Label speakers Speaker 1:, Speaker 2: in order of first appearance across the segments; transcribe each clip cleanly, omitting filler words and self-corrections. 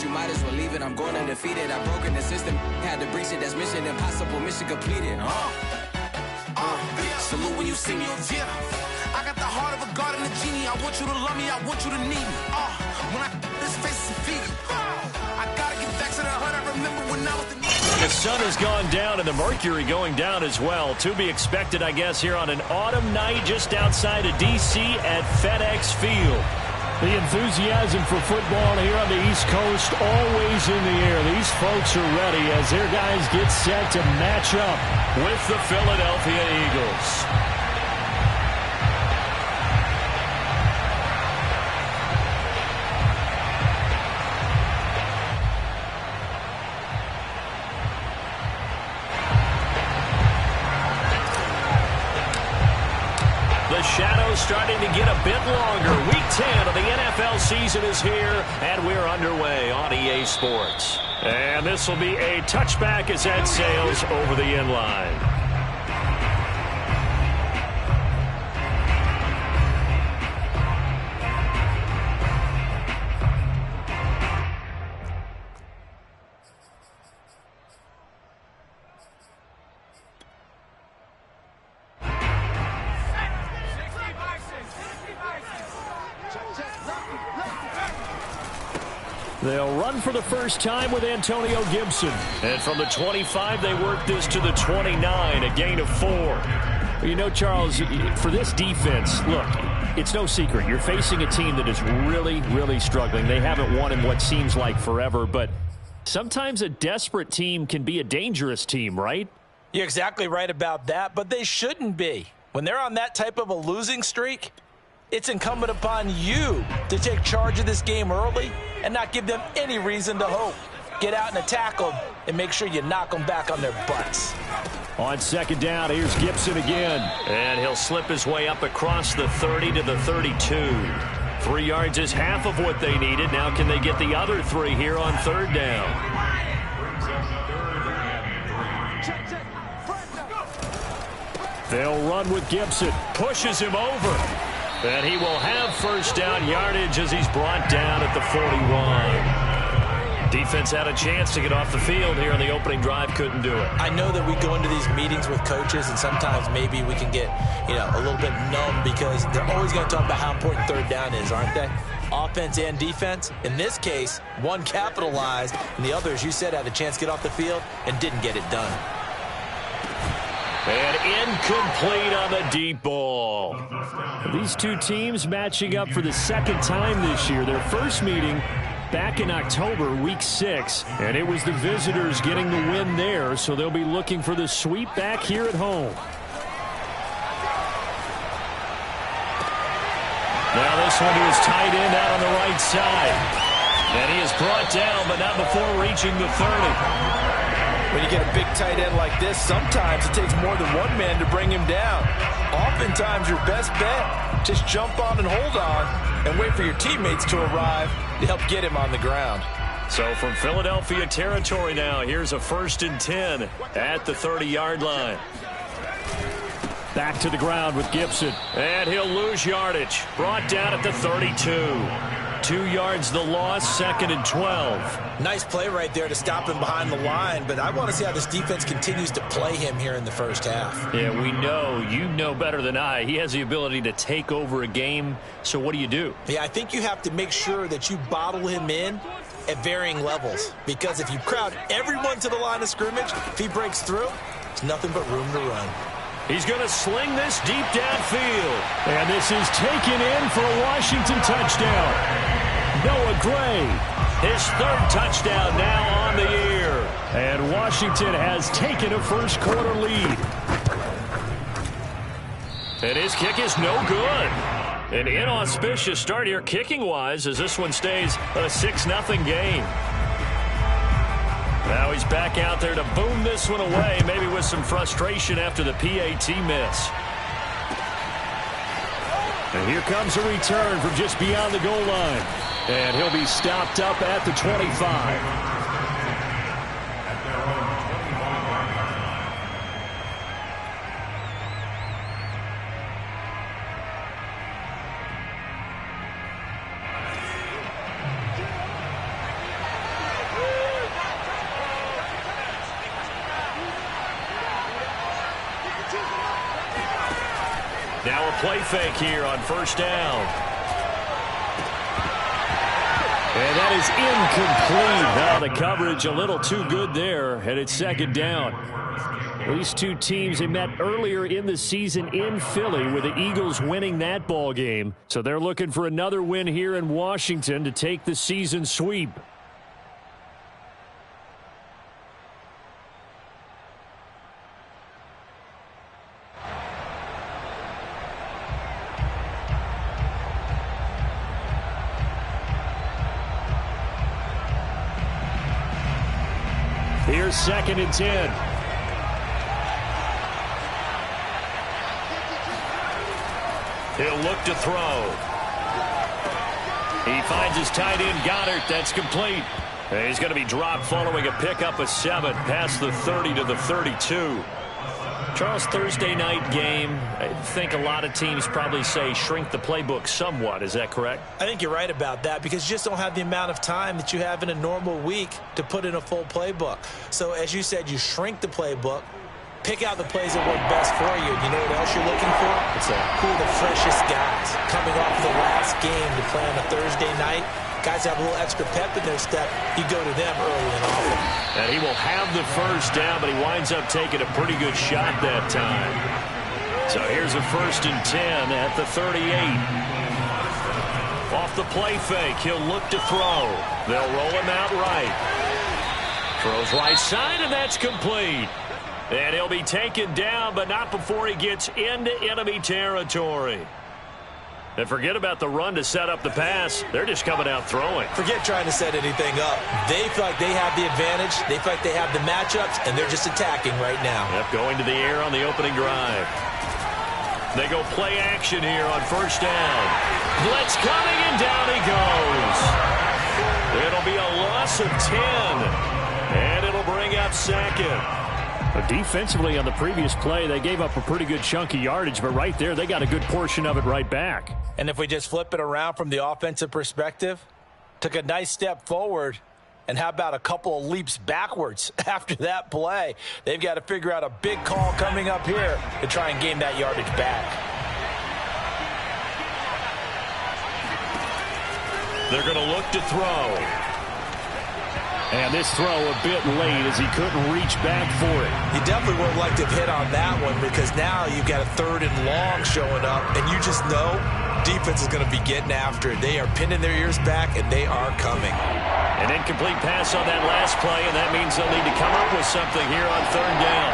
Speaker 1: you might as well leave it. I'm going undefeated. I've broken the system. Had to breach it. That's mission impossible. Mission completed. Salute when you see me. Yeah. I got the heart of a god and a genie. I want you to love me. I want you to need me. When I this face is feet. I gotta get back to the hood. I remember when I was the
Speaker 2: The sun has gone down and the mercury going down as well. To be expected, I guess, here on an autumn night just outside of D.C. at FedEx Field.
Speaker 3: The enthusiasm for football here on the East Coast always in the air. These folks are ready as their guys get set to match up
Speaker 2: with the Philadelphia Eagles. The shadow's starting to get a bit longer. Week 10 of the NFL season is here, and we're underway on EA Sports. And this will be a touchback as that sails over the end line.
Speaker 3: They'll run for the first time with Antonio Gibson.
Speaker 2: And from the 25, they work this to the 29, a gain of 4.
Speaker 3: You know, Charles, for this defense, look, it's no secret. You're facing a team that is really, really struggling. They haven't won in what seems like forever, but sometimes a desperate team can be a dangerous team, right?
Speaker 4: You're exactly right about that, but they shouldn't be. When they're on that type of a losing streak, it's incumbent upon you to take charge of this game early and not give them any reason to hope. Get out and attack them and make sure you knock them back on their butts.
Speaker 3: On second down, here's Gibson again.
Speaker 2: And he'll slip his way up across the 30 to the 32. 3 yards is half of what they needed. Now can they get the other 3 here on third down?
Speaker 3: They'll run with Gibson.
Speaker 2: Pushes him over. And he will have first down yardage as he's brought down at the 41. Defense had a chance to get off the field here on the opening drive, couldn't do it.
Speaker 4: I know that we go into these meetings with coaches, and sometimes maybe we can get, a little bit numb because they're always going to talk about how important third down is, aren't they? Offense and defense. In this case, one capitalized, and the other, as you said, had a chance to get off the field and didn't get it done.
Speaker 2: And incomplete on the deep ball.
Speaker 3: These two teams matching up for the second time this year. Their first meeting back in October, week 6. And it was the visitors getting the win there, so they'll be looking for the sweep back here at home.
Speaker 2: Now this one to his tight end out on the right side. And he is brought down, but not before reaching the 30.
Speaker 4: When you get a big tight end like this, sometimes it takes more than one man to bring him down. Oftentimes, your best bet, just jump on and hold on and wait for your teammates to arrive to help get him on the ground.
Speaker 2: So from Philadelphia territory now, here's a 1st and 10 at the 30-yard line.
Speaker 3: Back to the ground with Gibson.
Speaker 2: And he'll lose yardage. Brought down at the 32. 2 yards the loss, 2nd and 12.
Speaker 4: Nice play right there to stop him behind the line, but I want to see how this defense continues to play him here in the first half.
Speaker 2: Yeah, we know. You know better than I. He has the ability to take over a game, so what do?
Speaker 4: Yeah, I think you have to make sure that you bottle him in at varying levels, because if you crowd everyone to the line of scrimmage, if he breaks through, it's nothing but room to run.
Speaker 2: He's going to sling this deep downfield.
Speaker 3: And this is taken in for a Washington touchdown. Noah Gray,
Speaker 2: his 3rd touchdown now on the year.
Speaker 3: And Washington has taken a first-quarter lead.
Speaker 2: And his kick is no good. An inauspicious start here kicking-wise as this one stays a 6-0 game. Now he's back out there to boom this one away, maybe with some frustration after the PAT miss.
Speaker 3: And here comes a return from just beyond the goal line. And he'll be stopped up at the 25.
Speaker 2: Now a play fake here on first down.
Speaker 3: And that is incomplete. Now the coverage a little too good there, and it's second down. These two teams, they met earlier in the season in Philly with the Eagles winning that ball game. So they're looking for another win here in Washington to take the season sweep. Here's 2nd and 10.
Speaker 2: He'll look to throw. He finds his tight end, Goddard. That's complete. And he's going to be dropped following a pickup of 7 past the 30 to the 32. Charles, Thursday night game, I think a lot of teams probably say shrink the playbook somewhat. Is that correct?
Speaker 4: I think you're right about that because you just don't have the amount of time that you have in a normal week to put in a full playbook. So as you said, you shrink the playbook, pick out the plays that work best for you. You know what else you're looking for? Who are the freshest guys coming off the last game to play on a Thursday night? Guys have a little extra pep in their step. You go to them early and often.
Speaker 2: And he will have the first down, but he winds up taking a pretty good shot that time. So here's a 1st and 10 at the 38. Off the play fake, he'll look to throw. They'll roll him out right. Throws right side, and that's complete. And he'll be taken down, but not before he gets into enemy territory. And forget about the run to set up the pass. They're just coming out throwing.
Speaker 4: Forget trying to set anything up. They feel like they have the advantage. They feel like they have the matchups, and they're just attacking right now.
Speaker 2: Yep, going to the air on the opening drive. They go play action here on first down. Blitz coming, and down he goes. It'll be a loss of 10, and it'll bring up 2nd.
Speaker 3: But defensively on the previous play, they gave up a pretty good chunk of yardage, but right there, they got a good portion of it right back.
Speaker 4: And if we just flip it around from the offensive perspective, took a nice step forward, and how about a couple of leaps backwards after that play? They've got to figure out a big call coming up here to try and gain that yardage back.
Speaker 2: They're going to look to throw.
Speaker 3: And this throw a bit late as he couldn't reach back for it.
Speaker 4: You definitely would have liked to have hit on that one because now you've got a 3rd and long showing up, and you just know defense is going to be getting after it. They are pinning their ears back, and they are coming.
Speaker 2: An incomplete pass on that last play, and that means they'll need to come up with something here on 3rd down.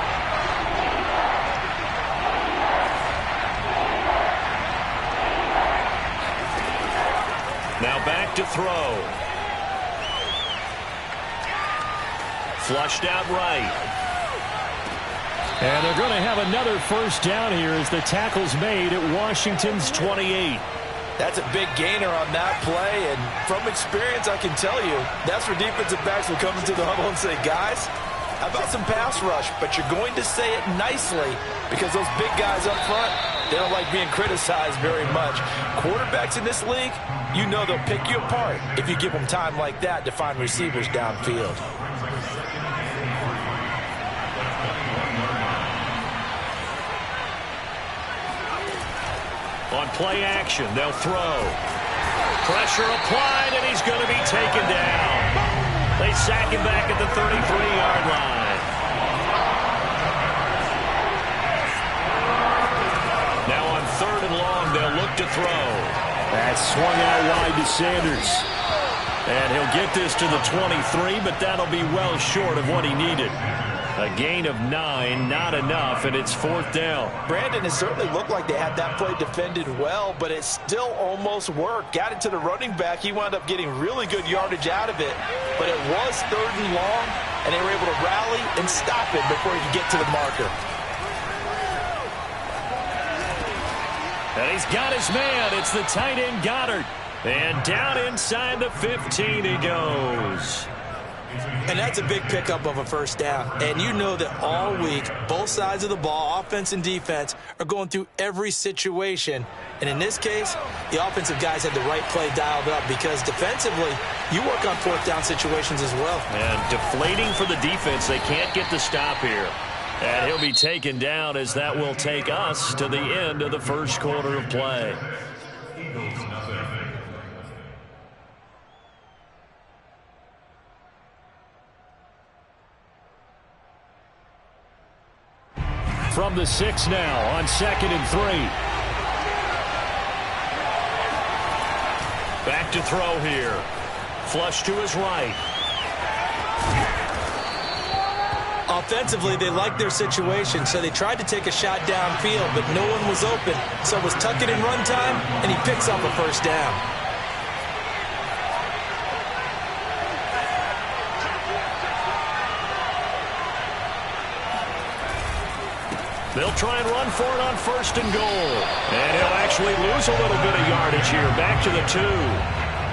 Speaker 2: Now back to throw. Flushed out right.
Speaker 3: And they're going to have another first down here as the tackle's made at Washington's 28.
Speaker 4: That's a big gainer on that play, and from experience, I can tell you, that's where defensive backs will come into the huddle and say, guys, how about some pass rush? But you're going to say it nicely because those big guys up front, they don't like being criticized very much. Quarterbacks in this league, you know they'll pick you apart if you give them time like that to find receivers downfield.
Speaker 2: On play action, they'll throw. Pressure applied, and he's going to be taken down. They sack him back at the 33-yard line. Now on 3rd and long, they'll look to throw.
Speaker 3: That's swung out wide to Sanders.
Speaker 2: And he'll get this to the 23, but that'll be well short of what he needed. A gain of 9, not enough, and it's 4th down.
Speaker 4: Brandon, it certainly looked like they had that play defended well, but it still almost worked. Got it to the running back. He wound up getting really good yardage out of it, but it was 3rd and long, and they were able to rally and stop it before he could get to the marker.
Speaker 2: And he's got his man. It's the tight end, Goddard. And down inside the 15 he goes.
Speaker 4: And that's a big pickup of a first down. And you know that all week, both sides of the ball, offense and defense, are going through every situation. And in this case, the offensive guys had the right play dialed up because defensively, you work on 4th down situations as well.
Speaker 2: And deflating for the defense. They can't get the stop here. And he'll be taken down as that will take us to the end of the first quarter of play.
Speaker 3: From the 6 now on 2nd and 3.
Speaker 2: Back to throw here. Flush to his right.
Speaker 4: Offensively, they liked their situation, so they tried to take a shot downfield, but no one was open. So it was tuck it in run time, and he picks up a first down.
Speaker 2: They'll try and run for it on 1st and goal. And he'll actually lose a little bit of yardage here. Back to the 2.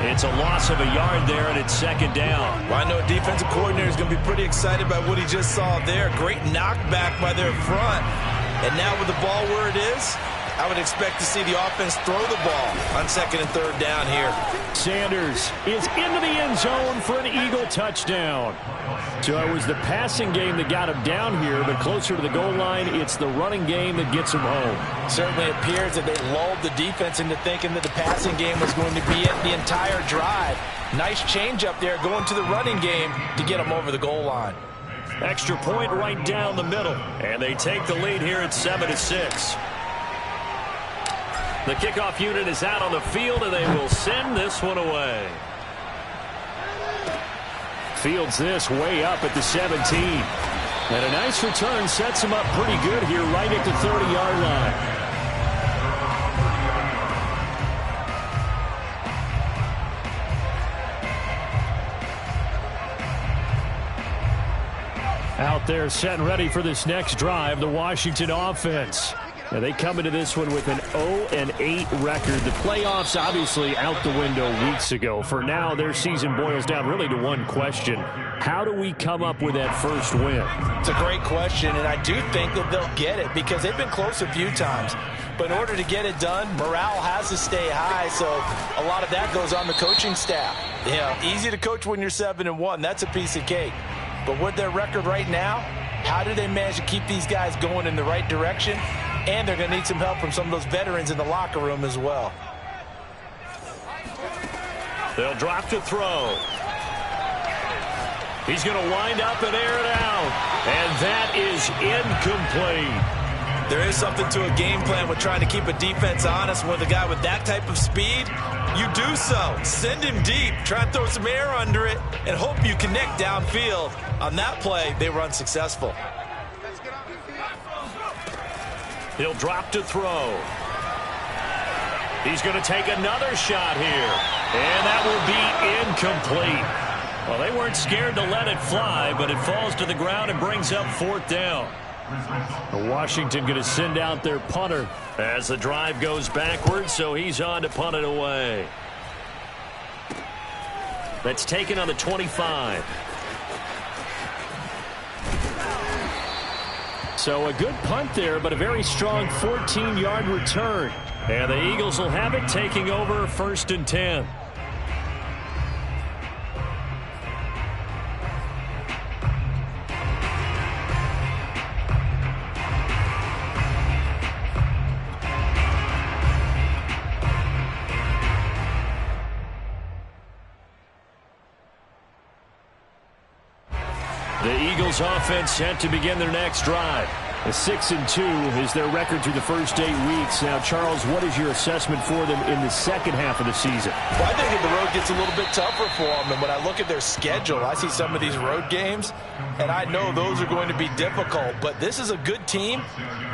Speaker 2: It's a loss of a yard there, and it's 2nd down.
Speaker 4: Well, I know a defensive coordinator is going to be pretty excited by what he just saw there. Great knockback by their front. And now with the ball where it is, I would expect to see the offense throw the ball on 2nd and 3rd down here.
Speaker 3: Sanders is into the end zone for an Eagle touchdown. So it was the passing game that got him down here, but closer to the goal line, it's the running game that gets him home.
Speaker 4: Certainly appears that they lulled the defense into thinking that the passing game was going to be it the entire drive. Nice change up there going to the running game to get them over the goal line.
Speaker 2: Extra point right down the middle. And they take the lead here at 7-6. The kickoff unit is out on the field, and they will send this one away.
Speaker 3: Fields this way up at the 17. And a nice return sets him up pretty good here right at the 30-yard line. Out there set and ready for this next drive, the Washington offense. Now they come into this one with an 0-8 record. The playoffs obviously out the window weeks ago. For now, their season boils down really to one question. How do we come up with that first win?
Speaker 4: It's a great question, and I do think that they'll get it because they've been close a few times. But in order to get it done, morale has to stay high, so a lot of that goes on the coaching staff. Easy to coach when you're 7-1. That's a piece of cake. But with their record right now, how do they manage to keep these guys going in the right direction? And they're going to need some help from some of those veterans in the locker room as well.
Speaker 2: They'll drop to throw. He's going to wind up and air it out. And that is incomplete.
Speaker 4: There is something to a game plan with trying to keep a defense honest. With a guy with that type of speed, you do so. Send him deep. Try and throw some air under it and hope you connect downfield. On that play, they were unsuccessful.
Speaker 2: He'll drop to throw. He's going to take another shot here. And that will be incomplete. Well, they weren't scared to let it fly, but it falls to the ground and brings up 4th down.
Speaker 3: Washington going to send out their punter
Speaker 2: as the drive goes backwards, so he's on to punt it away. That's taken on the 25.
Speaker 3: So a good punt there, but a very strong 14-yard return.
Speaker 2: And the Eagles will have it, taking over 1st and 10.
Speaker 3: The Eagles offense set to begin their next drive. A 6-2 is their record through the first 8 weeks. Now, Charles, what is your assessment for them in the second half of the season?
Speaker 4: Well, I think the road gets a little bit tougher for them. And when I look at their schedule, I see some of these road games, and I know those are going to be difficult. But this is a good team,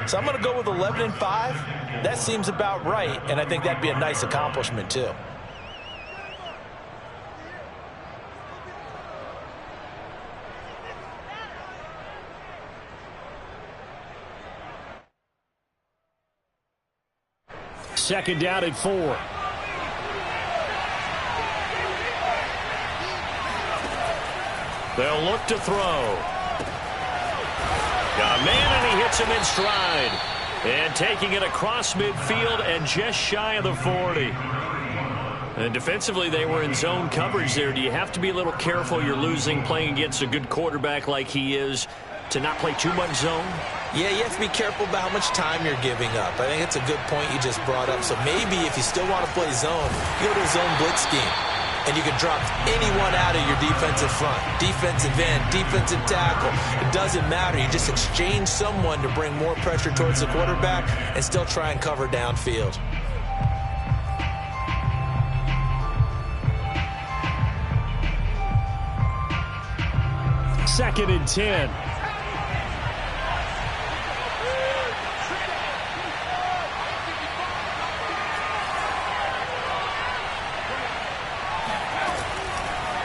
Speaker 4: so I'm going to go with 11-5. That seems about right, and I think that'd be a nice accomplishment, too.
Speaker 3: Second down and 4.
Speaker 2: They'll look to throw. Got a man, and he hits him in stride. And taking it across midfield and just shy of the 40. And defensively, they were in zone coverage there. Do you have to be a little careful? You're losing playing against a good quarterback like he is. to not play too much zone?
Speaker 4: Yeah, you have to be careful about how much time you're giving up. I think it's a good point you just brought up. So maybe if you still want to play zone, you go to a zone blitz scheme. And you can drop anyone out of your defensive front. Defensive end, defensive tackle. It doesn't matter. You just exchange someone to bring more pressure towards the quarterback and still try and cover downfield.
Speaker 3: Second and 10.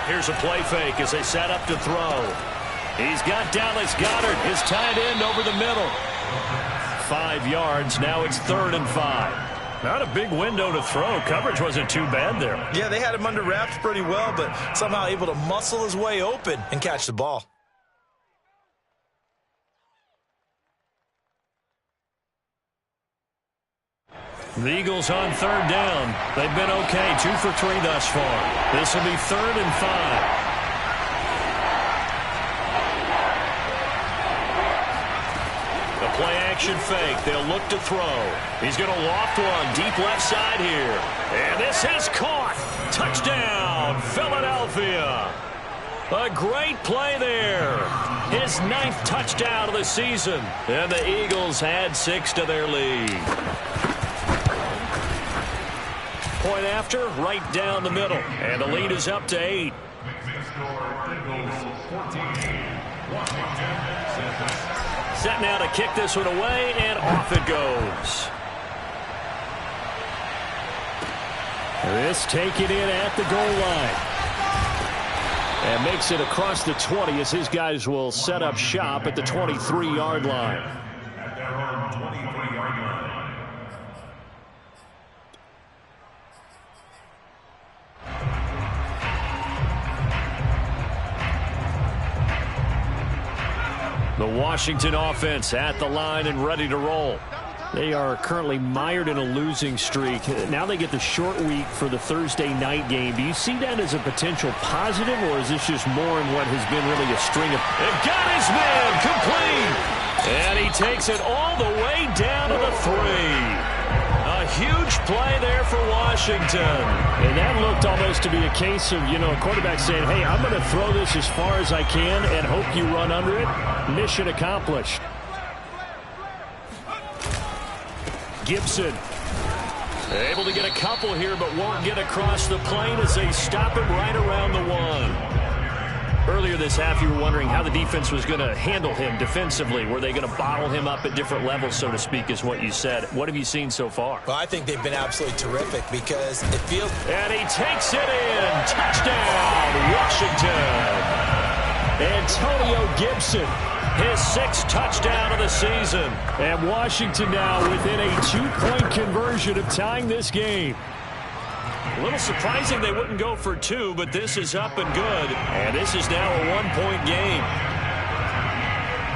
Speaker 2: Here's a play fake as they set up to throw. He's got Dallas Goedert, his tight end, over the middle. 5 yards. Now it's 3rd and 5. Not a big window to throw. Coverage wasn't too bad there.
Speaker 4: Yeah, they had him under wraps pretty well, but somehow able to muscle his way open and catch the ball.
Speaker 2: The Eagles on 3rd down. They've been okay, 2 for 3 thus far. This will be 3rd and 5. A play-action fake. They'll look to throw. He's going to loft one deep left side here. And this is caught. Touchdown, Philadelphia. A great play there. His 9th touchdown of the season. And the Eagles add 6 to their lead. Point after, right down the middle. And the lead is up to 8. Set now to kick this one away, and off it goes.
Speaker 3: This taken in at the goal line. And makes it across the 20 as his guys will set up shop at the 23-yard line. The Washington offense at the line and ready to roll. They are currently mired in a losing streak. Now they get the short week for the Thursday night game. Do you see that as a potential positive, or is this just more in what has been really a string of...
Speaker 2: And got his man complete. And he takes it all the way down to the 3. A huge play there for Washington.
Speaker 3: And that looked almost to be a case of, a quarterback saying, hey, I'm going to throw this as far as I can and hope you run under it. Mission accomplished. Gibson.
Speaker 2: Able to get a couple here, but won't get across the plane as they stop him right around the 1. Earlier this half, you were wondering how the defense was going to handle him defensively. Were they going to bottle him up at different levels, so to speak, is what you said. What have you seen so far?
Speaker 4: Well, I think they've been absolutely terrific because it feels...
Speaker 2: And he takes it in. Touchdown, Washington.
Speaker 3: Antonio Gibson.
Speaker 2: His 6th touchdown of the season.
Speaker 3: And Washington now within a 2-point conversion of tying this game.
Speaker 2: A little surprising they wouldn't go for 2, but this is up and good. And this is now a 1-point game.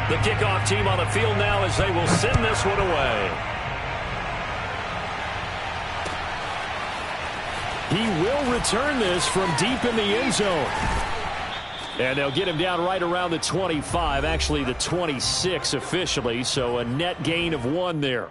Speaker 2: The kickoff team on the field now as they will send this one away.
Speaker 3: He will return this from deep in the end zone. And they'll get him down right around the 25, actually the 26 officially, so a net gain of 1 there.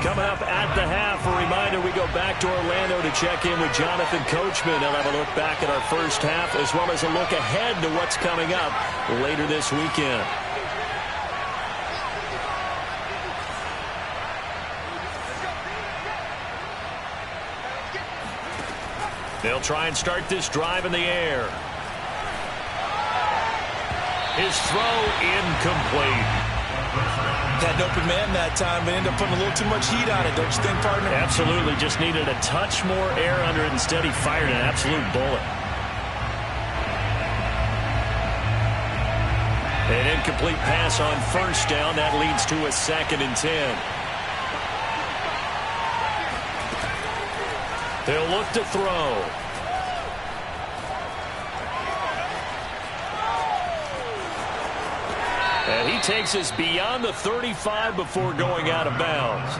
Speaker 2: Coming up at the half, a reminder, we go back to Orlando to check in with Jonathan Coachman. He'll have a look back at our first half as well as a look ahead to what's coming up later this weekend. They'll try and start this drive in the air. His throw incomplete.
Speaker 4: Had an open man that time, but ended up putting a little too much heat on it, don't you think, partner?
Speaker 2: Absolutely. Just needed a touch more air under it. Instead, he fired an absolute bullet. An incomplete pass on first down. That leads to a 2nd and 10. They'll look to throw. And he takes us beyond the 35 before going out of bounds.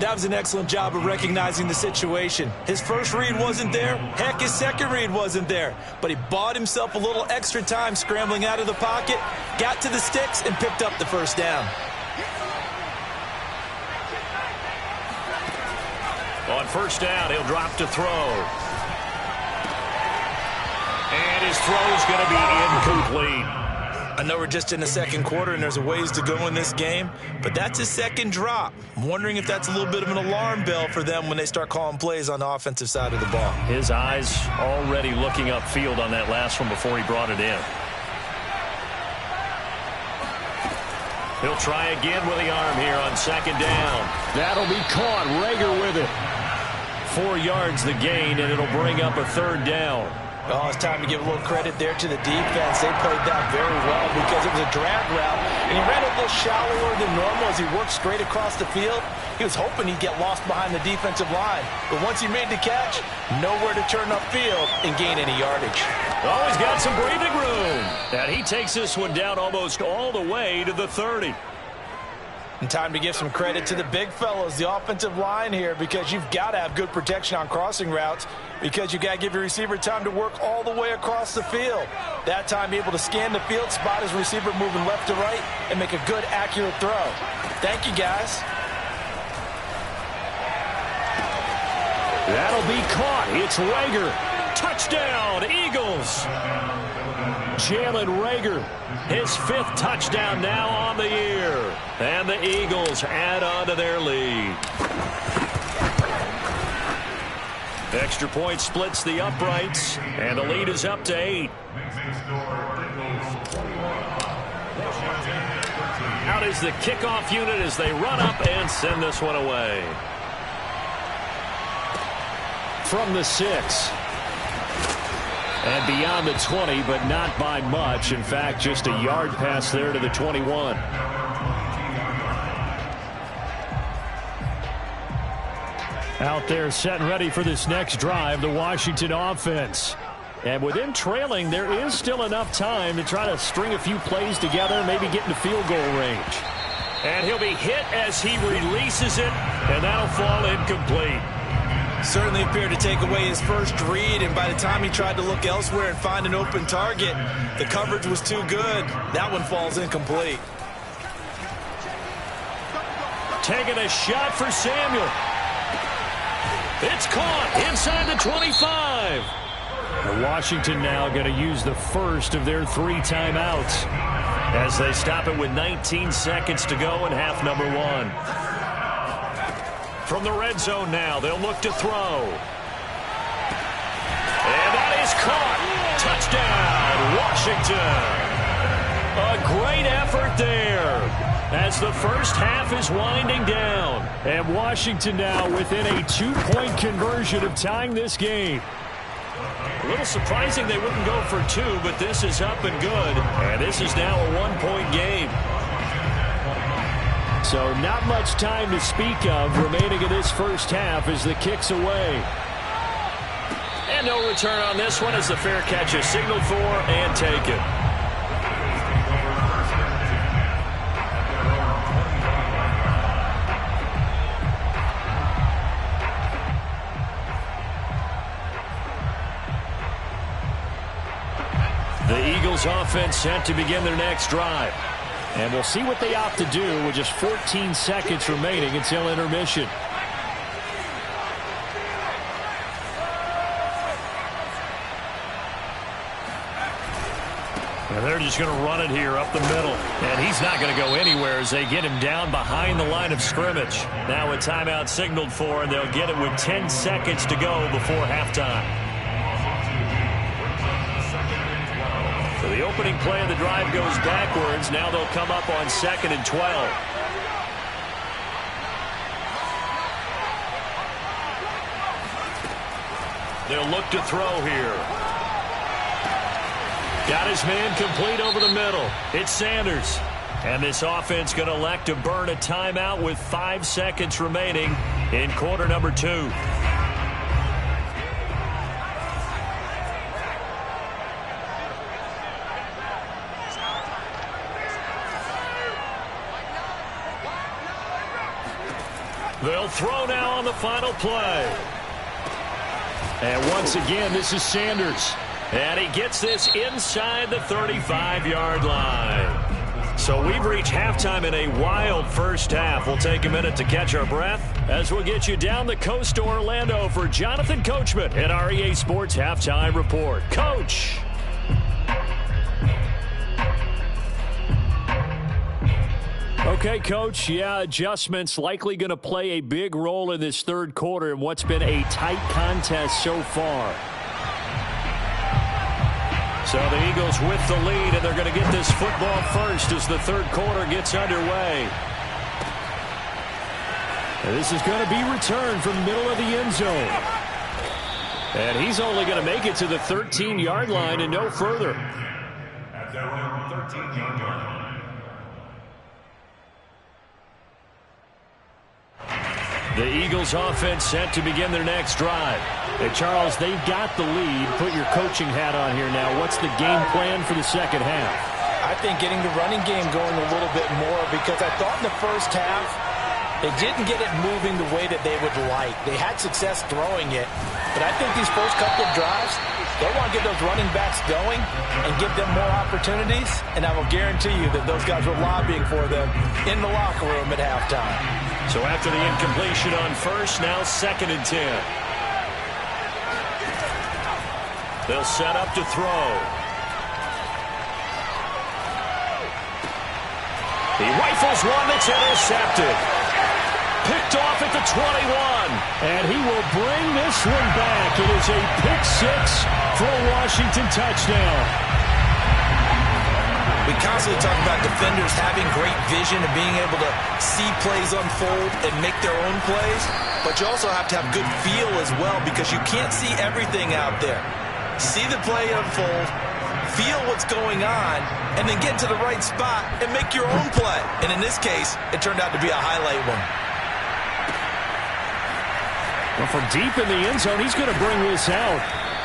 Speaker 4: That was an excellent job of recognizing the situation. His first read wasn't there. Heck, his second read wasn't there. But he bought himself a little extra time scrambling out of the pocket, got to the sticks, and picked up the first down.
Speaker 2: On first down, he'll drop to throw. And his throw's going to be incomplete.
Speaker 4: I know we're just in the second quarter and there's a ways to go in this game, but that's his second drop. I'm wondering if that's a little bit of an alarm bell for them when they start calling plays on the offensive side of the ball.
Speaker 2: His eyes already looking upfield on that last one before he brought it in. He'll try again with the arm here on second down.
Speaker 3: That'll be caught. Rager with it.
Speaker 2: 4 yards the gain, and it'll bring up a third down.
Speaker 4: Oh, it's time to give a little credit there to the defense. They played that very well because it was a drag route, and he ran a little shallower than normal as he worked straight across the field. He was hoping he'd get lost behind the defensive line, but once he made the catch, nowhere to turn upfield and gain any yardage.
Speaker 2: Oh, he's got some breathing room. And he takes this one down almost all the way to the 30.
Speaker 4: And time to give some credit to the big fellows, the offensive line here, because you've got to have good protection on crossing routes because you've got to give your receiver time to work all the way across the field. That time, be able to scan the field, spot his receiver moving left to right, and make a good, accurate throw. Thank you, guys.
Speaker 3: That'll be caught. It's Rager.
Speaker 2: Touchdown, Eagles.
Speaker 3: Jalen Rager.
Speaker 2: His 5th touchdown now on the year. And the Eagles add on to their lead. Extra point splits the uprights, and the lead is up to 8. Out is the kickoff unit as they run up and send this one away.
Speaker 3: From the 6. And beyond the 20, but not by much. In fact, just a yard pass there to the 21. Out there set and ready for this next drive, the Washington offense. And with them trailing, there is still enough time to try to string a few plays together, maybe get into field goal range.
Speaker 2: And he'll be hit as he releases it, and that'll fall incomplete.
Speaker 4: Certainly appeared to take away his first read, and by the time he tried to look elsewhere and find an open target, the coverage was too good. That one falls incomplete.
Speaker 2: Taking a shot for Samuel. It's caught inside the 25.
Speaker 3: And Washington now going to use the first of their 3 timeouts
Speaker 2: as they stop it with 19 seconds to go in half number 1. From the red zone now, they'll look to throw. And that is caught. Touchdown, Washington. A great effort there as the first half is winding down.
Speaker 3: And Washington now within a 2-point conversion of tying this game.
Speaker 2: A little surprising they wouldn't go for 2, but this is up and good. And this is now a 1-point game.
Speaker 3: So not much time to speak of remaining in this first half as the kick's away.
Speaker 2: And no return on this one as the fair catch is signaled for and taken. The Eagles offense set to begin their next drive.
Speaker 3: And we'll see what they opt to do with just 14 seconds remaining until intermission.
Speaker 2: And they're just going to run it here up the middle. And he's not going to go anywhere as they get him down behind the line of scrimmage. Now a timeout signaled for, and they'll get it with 10 seconds to go before halftime. So the opening play of the drive goes backwards. Now they'll come up on 2nd and 12. They'll look to throw here. Got his man complete over the middle. It's Sanders. And this offense going to elect to burn a timeout with 5 seconds remaining in quarter number 2.
Speaker 3: They'll throw now on the final play. And once again, this is Sanders. And he gets this inside the 35-yard line. So we've reached halftime in a wild first half. We'll take a minute to catch our breath as we'll get you down the coast to Orlando for Jonathan Coachman at our EA Sports Halftime Report. Coach. Okay, Coach, yeah, adjustments likely going to play a big role in this third quarter in what's been a tight contest so far. So the Eagles with the lead, and they're going to get this football first as the third quarter gets underway. And this is going to be returned from the middle of the end zone. And he's only going to make it to the 13-yard line and no further.
Speaker 5: At their own 13-yard line.
Speaker 3: The Eagles offense set to begin their next drive. Hey, Charles, they've got the lead. Put your coaching hat on here now. What's the game plan for the second half?
Speaker 4: I think getting the running game going a little bit more, because I thought in the first half they didn't get it moving the way that they would like. They had success throwing it, but I think these first couple of drives, they want to get those running backs going and give them more opportunities, and I will guarantee you that those guys were lobbying for them in the locker room at halftime.
Speaker 3: So after the incompletion on first, now 2nd and 10. They'll set up to throw. He rifles one that's intercepted. Picked off at the 21. And he will bring this one back. It is a pick six for a Washington touchdown.
Speaker 4: We constantly talk about defenders having great vision and being able to see plays unfold and make their own plays, but you also have to have good feel as well, because you can't see everything out there. See the play unfold, feel what's going on, and then get to the right spot and make your own play. And in this case, it turned out to be a highlight one.
Speaker 3: Well, from deep in the end zone, he's going to bring this out.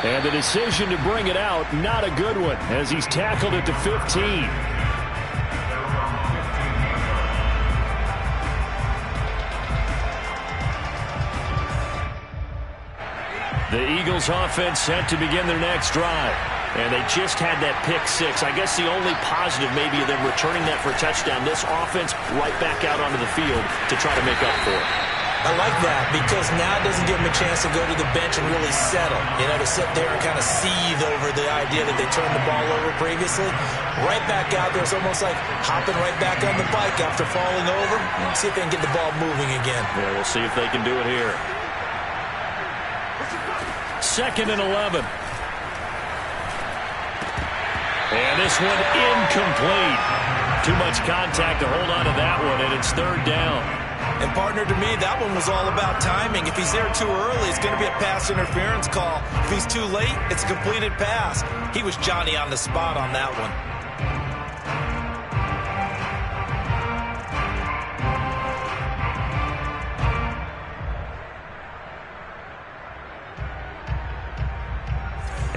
Speaker 3: And the decision to bring it out, not a good one, as he's tackled at the 15. The Eagles offense set to begin their next drive. And they just had that pick six. I guess the only positive maybe of them returning that for a touchdown. This offense right back out onto the field to try to make up for it.
Speaker 4: I like that, because now it doesn't give them a chance to go to the bench and really settle. You know, to sit there and kind of seethe over the idea that they turned the ball over previously. Right back out there. It's almost like hopping right back on the bike after falling over. Let's see if they can get the ball moving again.
Speaker 3: Yeah, we'll see if they can do it here. 2nd and 11. And this one incomplete. Too much contact to hold on to that one, and it's 3rd down.
Speaker 4: And, partner, to me, that one was all about timing. If he's there too early, it's going to be a pass interference call. If he's too late, it's a completed pass. He was Johnny on the spot on that one.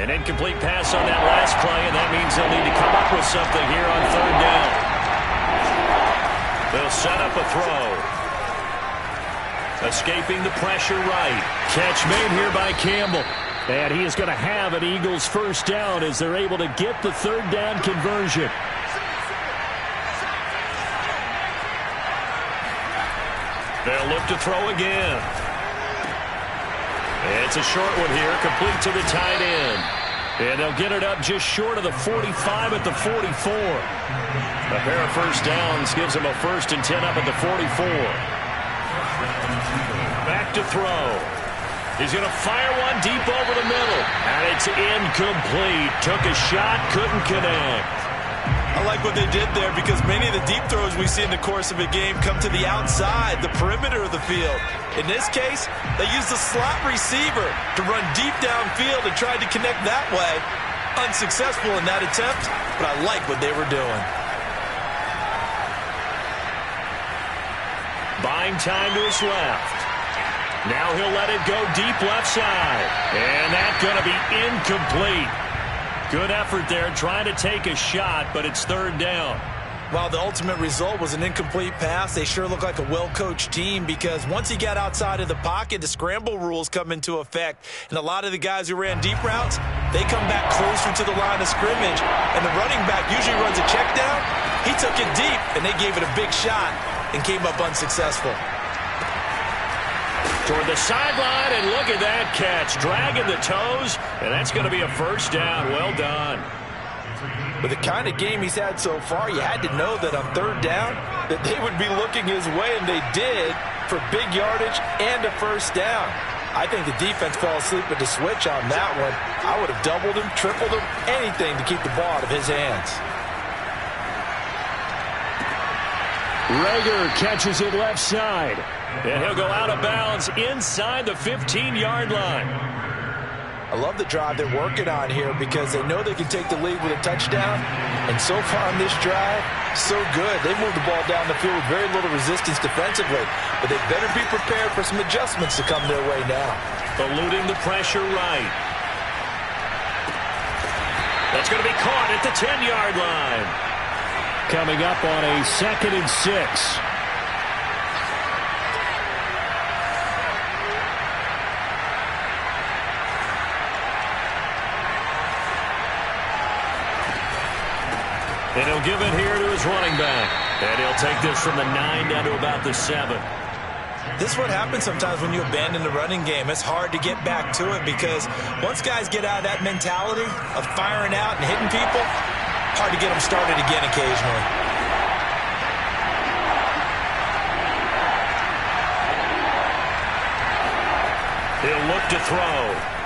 Speaker 3: An incomplete pass on that last play, and that means they'll need to come up with something here on 3rd down. They'll set up a throw. Escaping the pressure right. Catch made here by Campbell. And he is going to have an Eagles first down as they're able to get the 3rd down conversion. They'll look to throw again. It's a short one here, complete to the tight end. And they'll get it up just short of the 45 at the 44. A pair of first downs gives them a 1st and 10 up at the 44. Back to throw. He's going to fire one deep over the middle. And it's incomplete. Took a shot, couldn't connect.
Speaker 4: I like what they did there, because many of the deep throws we see in the course of a game come to the outside, the perimeter of the field. In this case, they used the slot receiver to run deep downfield and tried to connect that way. Unsuccessful in that attempt, but I like what they were doing.
Speaker 3: Buying time to his left. Now he'll let it go deep left side. And that's going to be incomplete. Good effort there trying to take a shot, but it's 3rd down.
Speaker 4: While the ultimate result was an incomplete pass, they sure look like a well-coached team because once he got outside of the pocket, the scramble rules come into effect. And a lot of the guys who ran deep routes, they come back closer to the line of scrimmage. And the running back usually runs a check down. He took it deep, and they gave it a big shot and came up unsuccessful.
Speaker 2: Toward the sideline, and look at that catch. Dragging the toes, and that's going to be a first down. Well done.
Speaker 4: With the kind of game he's had so far, you had to know that on third down that they would be looking his way, and they did for big yardage and a first down. I think the defense fell asleep at the switch on that one. I would have doubled him, tripled him, anything to keep the ball out of his hands.
Speaker 3: Rager catches it left side. And he'll go out of bounds inside the 15-yard line.
Speaker 4: I love the drive they're working on here because they know they can take the lead with a touchdown. And so far on this drive, so good. They moved the ball down the field with very little resistance defensively. But they better be prepared for some adjustments to come their way now.
Speaker 2: Eluding the pressure right. That's going to be caught at the 10-yard line.
Speaker 3: Coming up on a 2nd and 6.
Speaker 2: And he'll give it here to his running back. And he'll take this from the 9 down to about the 7.
Speaker 4: This is what happens sometimes when you abandon the running game. It's hard to get back to it because once guys get out of that mentality of firing out and hitting people, hard to get them started again occasionally.
Speaker 2: He'll look to throw.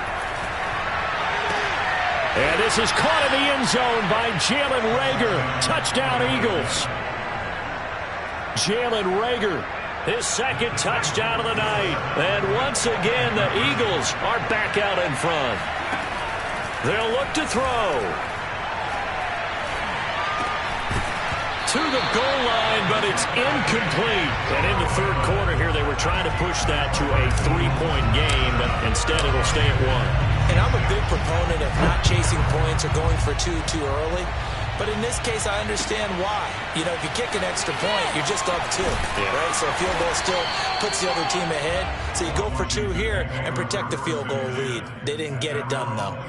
Speaker 3: And this is caught in the end zone by Jalen Rager. Touchdown, Eagles. Jalen Rager,
Speaker 2: his second touchdown of the night. And once again, the Eagles are back out in front. They'll look to throw. To the goal line, but it's incomplete. And in the third quarter here, they were trying to push that to a 3-point game, but instead it'll stay at 1.
Speaker 4: And I'm a big proponent of not chasing points or going for two too early. But in this case, I understand why. You know, if you kick an extra point, you're just up 2, right? So a field goal still puts the other team ahead. So you go for 2 here and protect the field goal lead. They didn't get it done, though.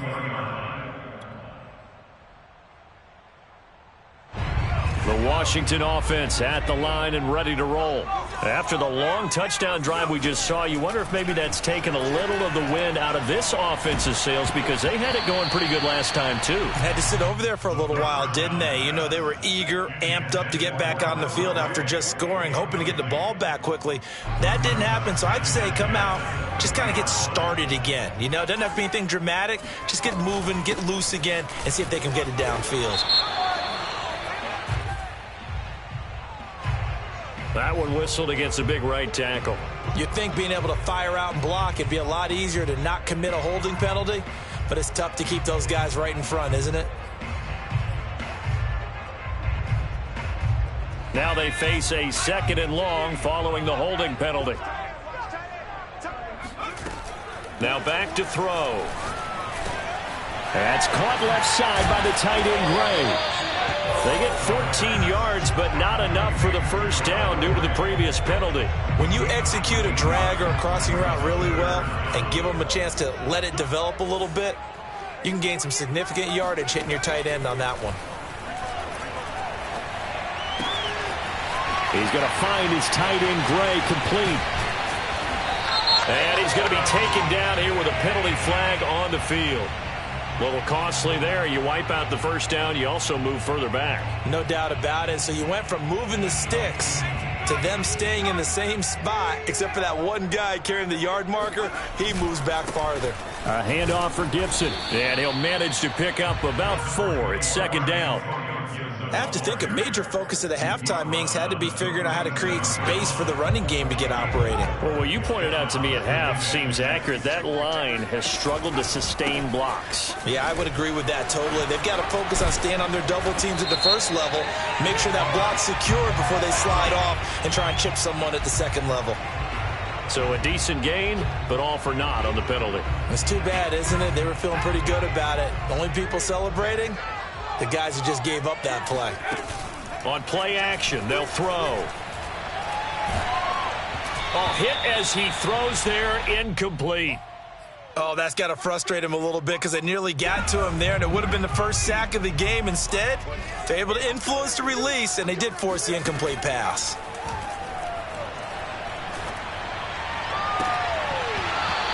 Speaker 2: The Washington offense at the line and ready to roll. After the long touchdown drive we just saw, you wonder if maybe that's taken a little of the wind out of this offense's sails because they had it going pretty good last time, too.
Speaker 4: Had to sit over there for a little while, didn't they? You know, they were eager, amped up to get back on the field after just scoring, hoping to get the ball back quickly. That didn't happen, so I'd say come out, just kind of get started again. You know, it doesn't have to be anything dramatic. Just get moving, get loose again, and see if they can get it downfield.
Speaker 2: That one whistled against a big right tackle.
Speaker 4: You'd think being able to fire out and block, it'd be a lot easier to not commit a holding penalty, but it's tough to keep those guys right in front, isn't it?
Speaker 2: Now they face a 2nd and long following the holding penalty. Now back to throw.
Speaker 3: That's caught left side by the tight end, Gray.
Speaker 2: They get 14 yards, but not enough for the first down due to the previous penalty.
Speaker 4: When you execute a drag or a crossing route really well and give them a chance to let it develop a little bit, you can gain some significant yardage hitting your tight end on that one.
Speaker 3: He's going to find his tight end, Gray, complete.
Speaker 2: And he's going to be taken down here with a penalty flag on the field. A little costly there. You wipe out the first down. You also move further back.
Speaker 4: No doubt about it. So you went from moving the sticks to them staying in the same spot, except for that one guy carrying the yard marker. He moves back farther.
Speaker 3: A handoff for Gibson.
Speaker 2: And he'll manage to pick up about 4. It's 2nd down.
Speaker 4: I have to think a major focus of the halftime meetings had to be figuring out how to create space for the running game to get operating.
Speaker 2: Well, what you pointed out to me at half seems accurate. That line has struggled to sustain blocks.
Speaker 4: Yeah, I would agree with that totally. They've got to focus on staying on their double teams at the first level, make sure that block's secured before they slide off and try and chip someone at the 2nd level.
Speaker 2: So a decent gain, but all for naught on the penalty.
Speaker 4: It's too bad, isn't it? They were feeling pretty good about it. The only people celebrating? The guys who just gave up that play.
Speaker 2: On play action, they'll throw. Oh, hit as he throws there, incomplete.
Speaker 4: Oh, that's got to frustrate him a little bit because they nearly got to him there, and it would have been the first sack of the game. Instead, they're able to influence the release, and they did force the incomplete pass.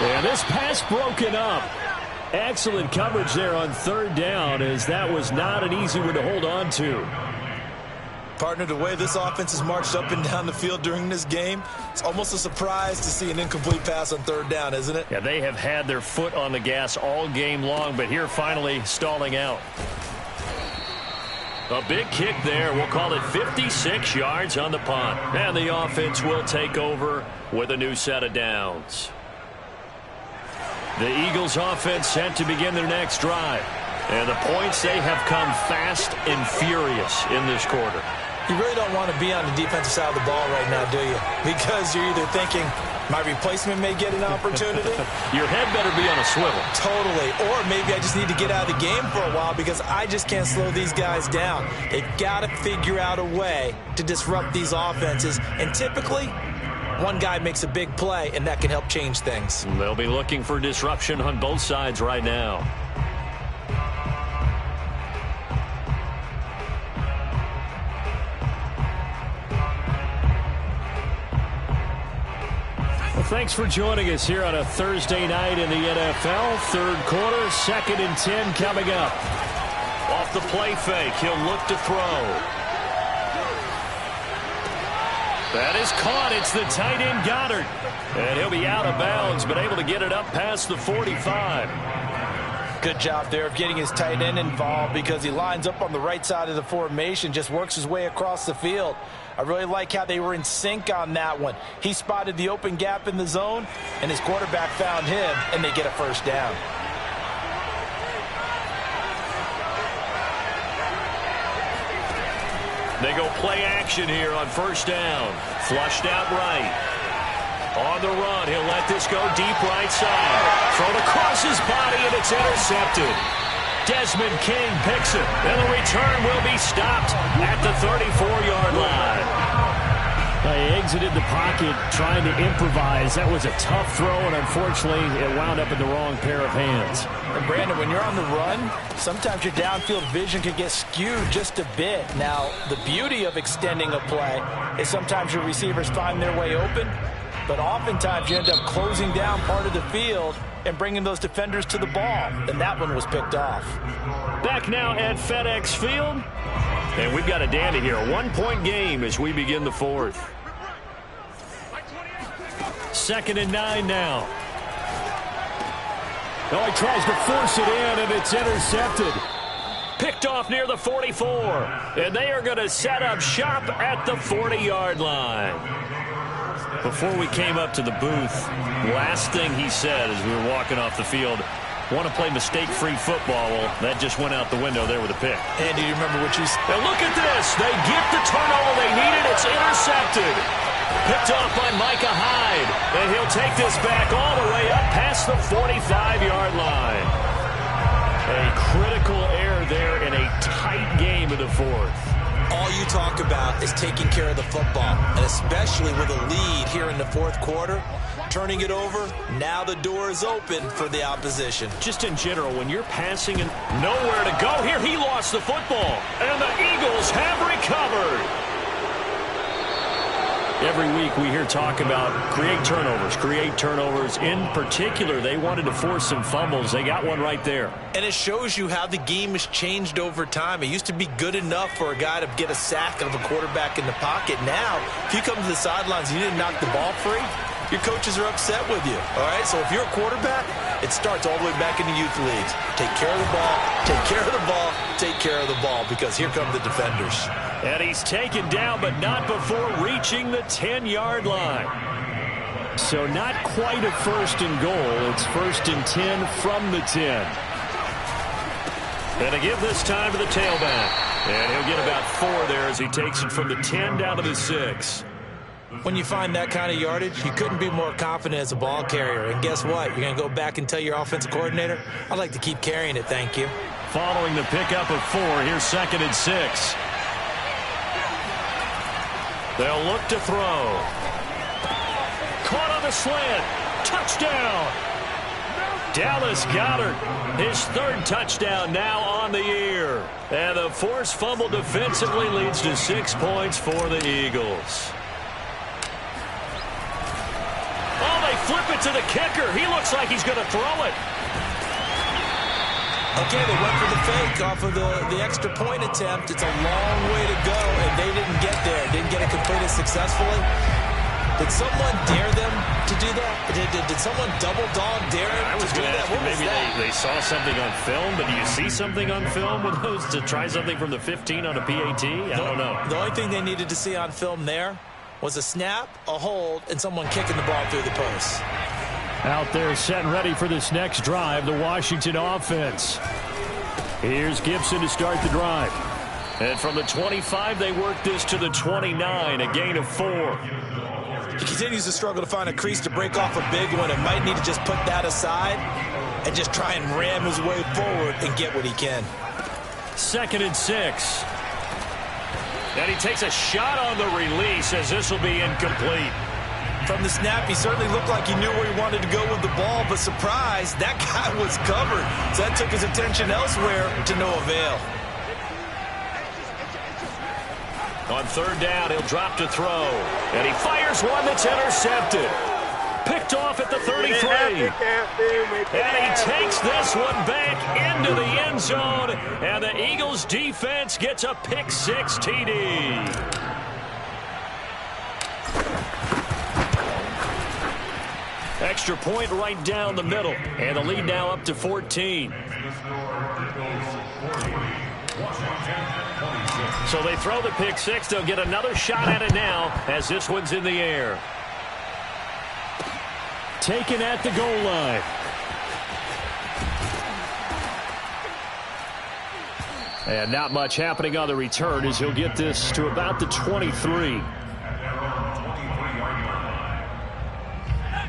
Speaker 3: And this pass broken up. Excellent coverage there on third down, as that was not an easy one to hold on to.
Speaker 4: Partner, the way this offense has marched up and down the field during this game, it's almost a surprise to see an incomplete pass on third down, isn't it?
Speaker 2: Yeah, they have had their foot on the gas all game long, but here finally stalling out. A big kick there. We'll call it 56 yards on the punt. And the offense will take over with a new set of downs. The Eagles offense set to begin their next drive. And the points, they have come fast and furious in this quarter.
Speaker 4: You really don't want to be on the defensive side of the ball right now, do you? Because you're either thinking, my replacement may get an opportunity.
Speaker 2: Your head better be on a swivel.
Speaker 4: Totally. Or maybe I just need to get out of the game for a while because I just can't slow these guys down. They've got to figure out a way to disrupt these offenses. And typically, one guy makes a big play, and that can help change things.
Speaker 2: They'll be looking for disruption on both sides right now.
Speaker 3: Thanks for joining us here on a Thursday night in the NFL. Third quarter, 2nd and 10 coming up.
Speaker 2: Off the play fake, he'll look to throw. That is caught. It's the tight end Goddard. And he'll be out of bounds, but able to get it up past the 45.
Speaker 4: Good job there of getting his tight end involved because he lines up on the right side of the formation, just works his way across the field. I really like how they were in sync on that one. He spotted the open gap in the zone, and his quarterback found him, and they get a first down.
Speaker 2: They go play action here on first down. Flushed out right. On the run, he'll let this go deep right side. Thrown across his body, and it's intercepted. Desmond King picks it, and the return will be stopped at the 34-yard line.
Speaker 3: He exited the pocket trying to improvise. That was a tough throw, and unfortunately, it wound up in the wrong pair of hands.
Speaker 4: And Brandon, when you're on the run, sometimes your downfield vision can get skewed just a bit. Now, the beauty of extending a play is sometimes your receivers find their way open, but oftentimes you end up closing down part of the field and bringing those defenders to the ball, and that one was picked off.
Speaker 2: Back now at FedEx Field, and we've got a dandy here. A 1-point game as we begin the fourth.
Speaker 3: 2nd and 9 now. Oh, he tries to force it in, and it's intercepted.
Speaker 2: Picked off near the 44, and they are going to set up shop at the 40-yard line. Before we came up to the booth, last thing he said as we were walking off the field, want to play mistake-free football. Well, that just went out the window there with a pick.
Speaker 4: And do you remember what you said?
Speaker 2: Now look at this. They get the turnover they needed. It's intercepted. Picked off by Micah Hyde. And he'll take this back all the way up past the 45-yard line. A critical error there in a tight game in the fourth.
Speaker 4: All you talk about is taking care of the football, and especially with a lead here in the fourth quarter, turning it over, now the door is open for the opposition.
Speaker 2: Just in general, when you're passing and nowhere to go, here he lost the football, and the Eagles have recovered. Every week we hear talk about create turnovers. In particular, they wanted to force some fumbles. They got one right there.
Speaker 4: And it shows you how the game has changed over time. It used to be good enough for a guy to get a sack of a quarterback in the pocket. Now, if you come to the sidelines and you didn't knock the ball free, your coaches are upset with you. All right, so if you're a quarterback, it starts all the way back in the youth leagues. Take care of the ball, take care of the ball, take care of the ball, because here come the defenders.
Speaker 2: And he's taken down, but not before reaching the 10-yard line.
Speaker 3: So not quite a 1st and goal. It's 1st and 10 from the 10.
Speaker 2: And a give this time to the tailback. And he'll get about 4 there as he takes it from the 10 down to the 6.
Speaker 4: When you find that kind of yardage, you couldn't be more confident as a ball carrier. And guess what? You're going to go back and tell your offensive coordinator, I'd like to keep carrying it, thank you.
Speaker 2: Following the pickup of 4, here's 2nd and 6. They'll look to throw. Caught on the slant. Touchdown. Dallas Goedert, his third touchdown now on the year. And the forced fumble defensively leads to 6 points for the Eagles. Oh, they flip it to the kicker. He looks like he's going to throw it.
Speaker 4: Okay, they went for the fake off of the extra point attempt. It's a long way to go, and they didn't get there. Didn't get it completed successfully. Did someone dare them to do that? Did someone double dog dare him
Speaker 2: I was
Speaker 4: to do
Speaker 2: going to
Speaker 4: that?
Speaker 2: ask you, maybe they saw something on film, but do you see something on film with those to try something from the 15 on a PAT? I don't know.
Speaker 4: The only thing they needed to see on film there was a snap, a hold, and someone kicking the ball through the post.
Speaker 3: Out there set and ready for this next drive, the Washington offense. Here's Gibson to start the drive.
Speaker 2: And from the 25, they work this to the 29, a gain of 4.
Speaker 4: He continues to struggle to find a crease to break off a big one and might need to just put that aside and just try and ram his way forward and get what he can.
Speaker 3: 2nd and 6.
Speaker 2: And he takes a shot on the release as this will be incomplete.
Speaker 4: From the snap, he certainly looked like he knew where he wanted to go with the ball, but surprise, that guy was covered. So that took his attention elsewhere to no avail.
Speaker 2: On 3rd down, he'll drop to throw. And he fires one that's intercepted. Picked off at the 33. And he takes this one back into the end zone. And the Eagles defense gets a pick-6 TD. Extra point right down the middle. And the lead now up to 14. So they throw the pick-6. They'll get another shot at it now as this one's in the air.
Speaker 3: Taken at the goal line. And not much happening on the return as he'll get this to about the 23.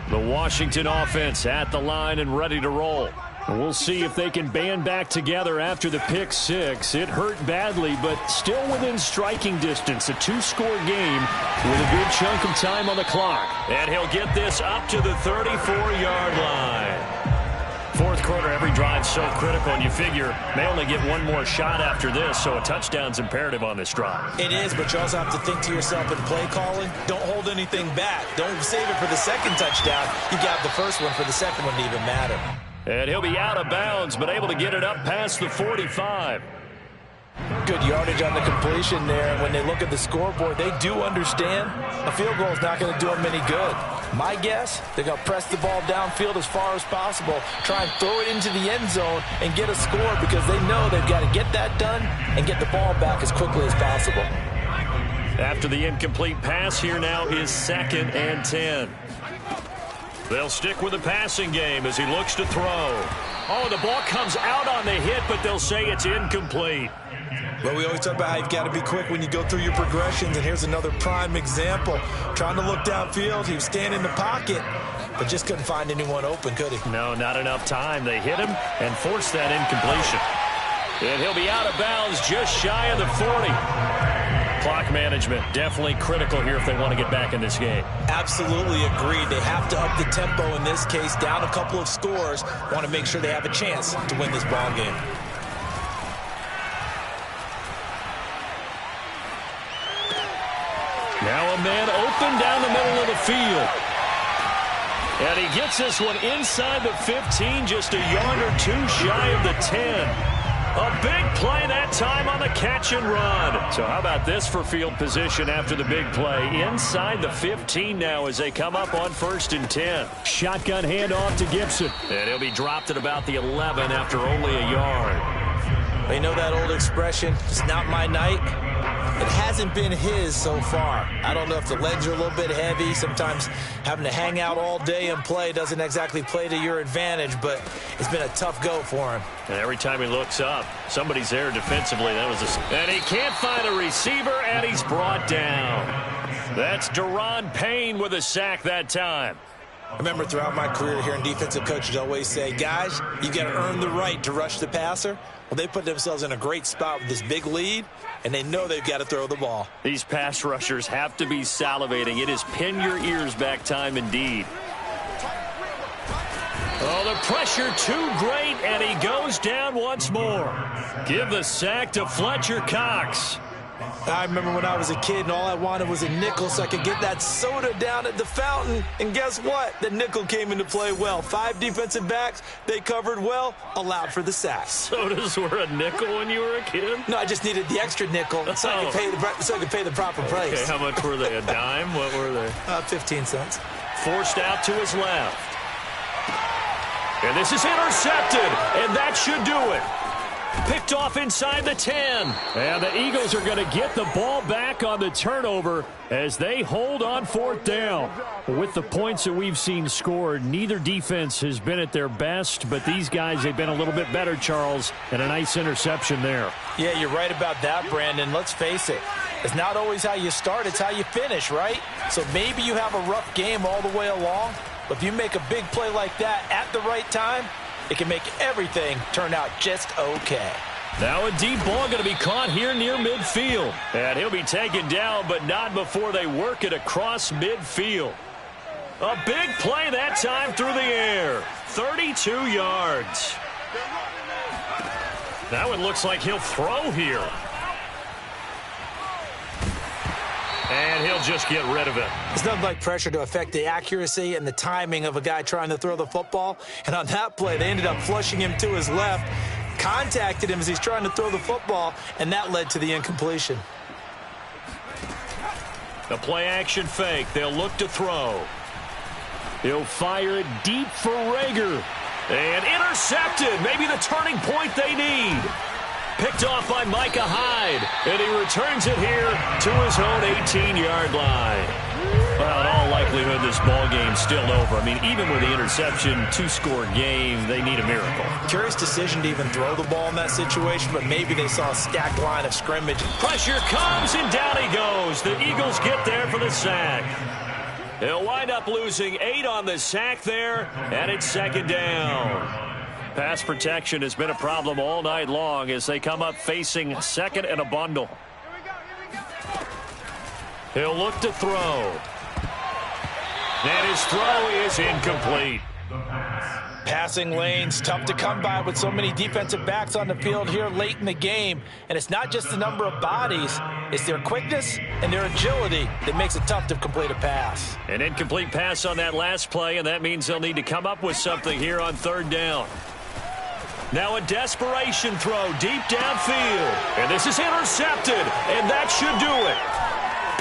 Speaker 3: The Washington offense at the line and ready to roll. We'll see if they can band back together after the pick-6. It hurt badly, but still within striking distance. A 2-score game with a good chunk of time on the clock.
Speaker 2: And he'll get this up to the 34-yard line. 4th quarter, every drive's so critical, and you figure they only get one more shot after this, so a touchdown's imperative on this drive.
Speaker 4: It is, but you also have to think to yourself in play calling, don't hold anything back. Don't save it for the second touchdown. You got the first one for the second one to even matter.
Speaker 2: And he'll be out of bounds, but able to get it up past the 45.
Speaker 4: Good yardage on the completion there. And when they look at the scoreboard, they do understand a field goal is not going to do them any good. My guess, they're going to press the ball downfield as far as possible, try and throw it into the end zone and get a score because they know they've got to get that done and get the ball back as quickly as possible.
Speaker 2: After the incomplete pass, here now is 2nd and 10. They'll stick with the passing game as he looks to throw. Oh, the ball comes out on the hit, but they'll say it's incomplete.
Speaker 4: Well, we always talk about how you've got to be quick when you go through your progressions, and here's another prime example. Trying to look downfield, he was standing in the pocket, but just couldn't find anyone open, could he?
Speaker 2: No, not enough time. They hit him and forced that incompletion. And he'll be out of bounds just shy of the 40. Clock management definitely critical here if they want to get back in this game.
Speaker 4: Absolutely agreed. They have to up the tempo in this case, down a couple of scores. Want to make sure they have a chance to win this ball game.
Speaker 3: Now a man open down the middle of the field.
Speaker 2: And he gets this one inside the 15, just a yard or two shy of the 10. A big play that time on the catch and run. So how about this for field position after the big play? Inside the 15 now as they come up on 1st and 10.
Speaker 3: Shotgun handoff to Gibson.
Speaker 2: And he'll be dropped at about the 11 after only a yard.
Speaker 4: They know that old expression, it's not my night. It hasn't been his so far. I don't know if the legs are a little bit heavy. Sometimes having to hang out all day and play doesn't exactly play to your advantage, but it's been a tough go for him.
Speaker 2: And every time he looks up, somebody's there defensively. And he can't find a receiver, and he's brought down. That's Daron Payne with a sack that time.
Speaker 4: I remember throughout my career hearing defensive coaches always say, guys, you got to earn the right to rush the passer. Well, they put themselves in a great spot with this big lead, and they know they've got to throw the ball.
Speaker 3: These pass rushers have to be salivating. It is pin your ears back time indeed. Oh, the pressure too great, and he goes down once more. Give the sack to Fletcher Cox.
Speaker 4: I remember when I was a kid and all I wanted was a nickel so I could get that soda down at the fountain. And guess what? The nickel came into play well. 5 defensive backs, they covered well, allowed for the sack.
Speaker 3: Sodas were a nickel when you were a kid?
Speaker 4: No, I just needed the extra nickel so I could pay the proper price.
Speaker 3: Okay, how much were they? A dime? What were they?
Speaker 4: 15 cents.
Speaker 3: Forced out to his left. And this is intercepted, and that should do it. Picked off inside the 10. And the Eagles are going to get the ball back on the turnover as they hold on 4th down. With the points that we've seen scored, neither defense has been at their best, but these guys, they've been a little bit better, Charles, and a nice interception there.
Speaker 4: Yeah, you're right about that, Brandon. Let's face it. It's not always how you start, it's how you finish, right? So maybe you have a rough game all the way along, but if you make a big play like that at the right time, it can make everything turn out just okay.
Speaker 3: Now a deep ball going to be caught here near midfield. And he'll be taken down, but not before they work it across midfield. A big play that time through the air. 32 yards. That one looks like he'll throw here. And he'll just get rid of it.
Speaker 4: It's nothing like pressure to affect the accuracy and the timing of a guy trying to throw the football. And on that play, they ended up flushing him to his left, contacted him as he's trying to throw the football, and that led to the incompletion.
Speaker 3: The play action fake. They'll look to throw. He'll fire it deep for Rager. And intercepted. Maybe the turning point they need. Picked off by Micah Hyde, and he returns it here to his own 18-yard line. Well, in all likelihood, this ball game's still over. I mean, even with the interception, 2-score game, they need a miracle. Curious decision to even throw the ball in that situation, but maybe they saw a stacked line of scrimmage. Pressure comes, and down he goes. The Eagles get there for the sack. They'll wind up losing 8 on the sack there, and it's 2nd down. Pass protection has been a problem all night long as they come up facing 2nd and a bundle. He'll look to throw. And his throw is incomplete. Passing lanes tough to come by with so many defensive backs on the field here late in the game. And it's not just the number of bodies, it's their quickness and their agility that makes it tough to complete a pass. An incomplete pass on that last play, and that means they'll need to come up with something here on 3rd down. Now a desperation throw deep downfield. And this is intercepted, and that should do it.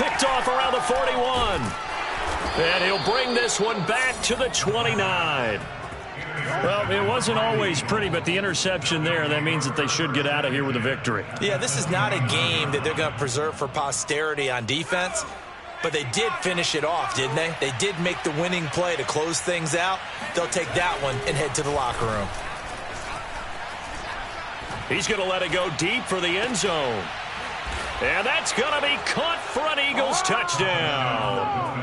Speaker 3: Picked off around the 41. And he'll bring this one back to the 29. Well, it wasn't always pretty, but the interception there, that means that they should get out of here with a victory. Yeah, this is not a game that they're going to preserve for posterity on defense, but they did finish it off, didn't they? They did make the winning play to close things out. They'll take that one and head to the locker room. He's going to let it go deep for the end zone. And that's going to be caught for an Eagles touchdown.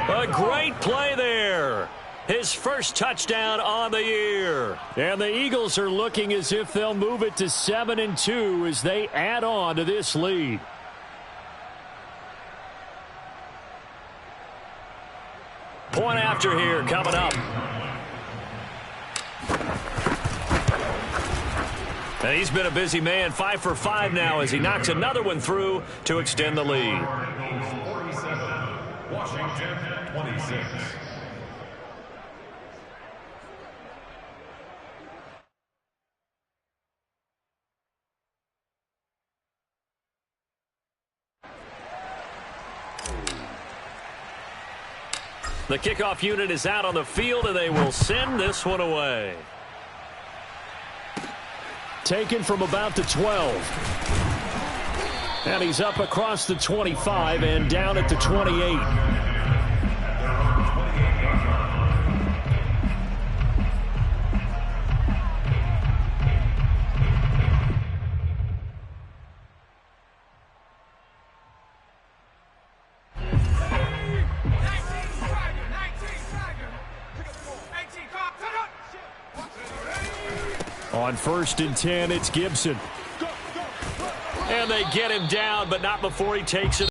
Speaker 3: A great play there. His first touchdown on the year. And the Eagles are looking as if they'll move it to 7-2 as they add on to this lead. Point after here coming up. And he's been a busy man, 5 for 5 now as he knocks another one through to extend the lead.
Speaker 5: 47, Washington 26.
Speaker 3: The kickoff unit is out on the field, and they will send this one away. Taken from about the 12. And he's up across the 25 and down at the 28. On 1st and 10, it's Gibson.
Speaker 2: And they get him down, but not before he takes it.